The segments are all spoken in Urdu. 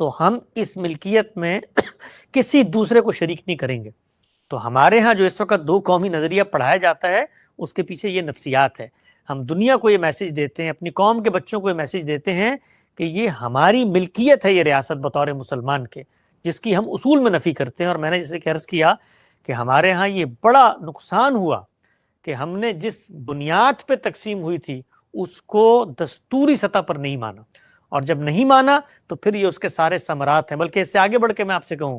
تو ہم اس ملکیت میں کسی دوسرے کو شریک نہیں کریں گے. تو ہمارے ہاں جو اس وقت دو قومی نظریہ پڑھایا جاتا ہے اس کے پیچھے یہ نفسیات ہے. ہم دنیا کو یہ میسج دیتے ہیں, اپنی قوم کے بچوں کو یہ میسج دیتے ہیں کہ یہ ہماری ملکیت ہے, یہ ریاست بطور مسلمان کے, جس کی ہم اصول میں نفی کرتے ہیں. اور میں نے جیسے کہ عرض کیا کہ ہمارے ہاں یہ بڑا نقصان ہوا کہ ہم نے جس بنیاد پہ تقسیم ہوئی تھی اس کو دستوری سطح پر نہیں مانا, اور جب نہیں مانا تو پھر یہ اس کے سارے ثمرات ہیں. بلکہ اس سے آگے بڑھ کے میں آپ سے کہوں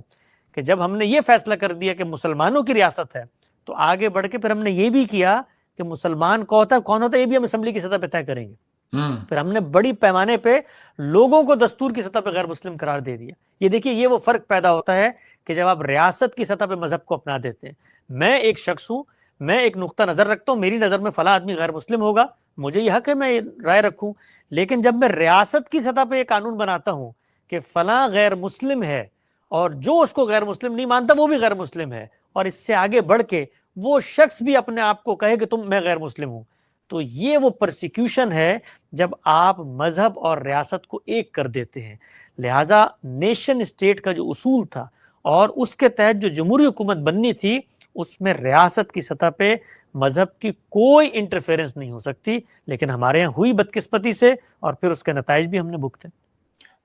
کہ جب ہم نے یہ فیصلہ کر دیا کہ مسلمانوں کی ریاست ہے, تو آگے بڑھ کے پھر ہم نے یہ بھی کیا کہ مسلمان کون ہوتا ہے یہ بھی ہم اسمبلی کی سطح پہ طے کریں گے. پھر ہم نے بڑی پیمانے پہ لوگوں کو دستور کی سطح پہ غیر مسلم قرار دے دیا. یہ دیکھیے یہ وہ فرق پیدا ہوتا ہے کہ جب آپ ریاست کی سطح پہ مذہب کو اپنا دیتے ہیں. میں ایک شخص ہوں, میں ایک نقطہ نظر رکھتا ہوں, میری نظر میں فلاں آدمی غیر مسلم ہوگا, مجھے یہ حق ہے میں رائے رکھوں. لیکن جب میں ریاست کی سطح پہ ایک قانون بناتا ہوں کہ فلاں غیر مسلم ہے اور جو اس کو غیر مسلم نہیں مانتا وہ بھی غیر مسلم ہے, اور اس سے آگے بڑھ کے وہ شخص بھی اپنے آپ کو کہے کہ میں غیر مسلم ہوں, تو یہ وہ پرسیکیوشن ہے جب آپ مذہب اور ریاست کو ایک کر دیتے ہیں. لہٰذا نیشن اسٹیٹ کا جو اصول تھا اور اس کے تحت جو جمہوری حکومت بننی تھی, اس میں ریاست کی سطح پہ مذہب کی کوئی انٹرفیرنس نہیں ہو سکتی. لیکن ہمارے یہاں ہوئی بدقسمتی سے, اور پھر اس کے نتائج بھی ہم نے بھگتے.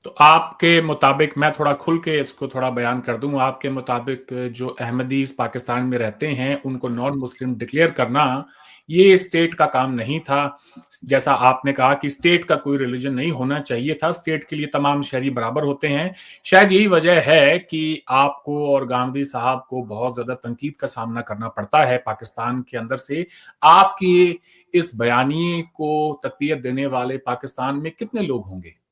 تو آپ کے مطابق, میں تھوڑا کھل کے اس کو تھوڑا بیان کر دوں, آپ کے مطابق جو احمدیز پاکستان میں رہتے ہیں ان کو نان مسلم ڈکلیئر کرنا یہ اسٹیٹ کا کام نہیں تھا. جیسا آپ نے کہا کہ اسٹیٹ کا کوئی ریلیجن نہیں ہونا چاہیے تھا, اسٹیٹ کے لیے تمام شہری برابر ہوتے ہیں. شاید یہی وجہ ہے کہ آپ کو اور گاندھی صاحب کو بہت زیادہ تنقید کا سامنا کرنا پڑتا ہے پاکستان کے اندر سے. آپ کی اس بیانیے کو تقویت دینے والے پاکستان میں کتنے لوگ ہوں گے؟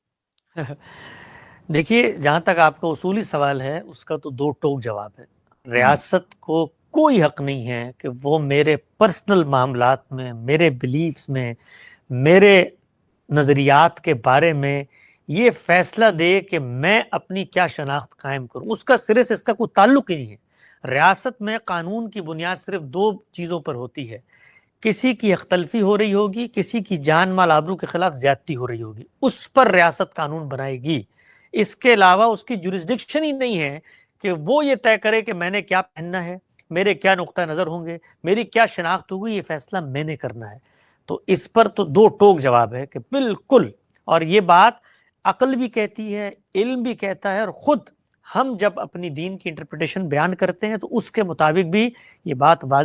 دیکھیے جہاں تک آپ کا اصولی سوال ہے اس کا تو دو ٹوک جواب ہے. ریاست کو کوئی حق نہیں ہے کہ وہ میرے پرسنل معاملات میں, میرے بلیفز میں, میرے نظریات کے بارے میں یہ فیصلہ دے کہ میں اپنی کیا شناخت قائم کروں. اس کا سرے سے اس کا کوئی تعلق ہی نہیں ہے. ریاست میں قانون کی بنیاد صرف دو چیزوں پر ہوتی ہے, کسی کی حق تلفی ہو رہی ہوگی, کسی کی جان مال آبرو کے خلاف زیادتی ہو رہی ہوگی, اس پر ریاست قانون بنائے گی. اس کے علاوہ اس کی جورسڈکشن ہی نہیں ہے کہ وہ یہ طے کرے کہ میں نے کیا پہننا ہے, میرے کیا نقطہ نظر ہوں گے, میری کیا شناخت ہوگی, یہ فیصلہ میں نے کرنا ہے. تو اس پر تو دو ٹوک جواب ہے کہ بالکل, اور یہ بات عقل بھی کہتی ہے, علم بھی کہتا ہے, اور خود ہم جب اپنی دین کی انٹرپریٹیشن بیان کرتے ہیں تو اس کے مطابق بھی یہ بات واضح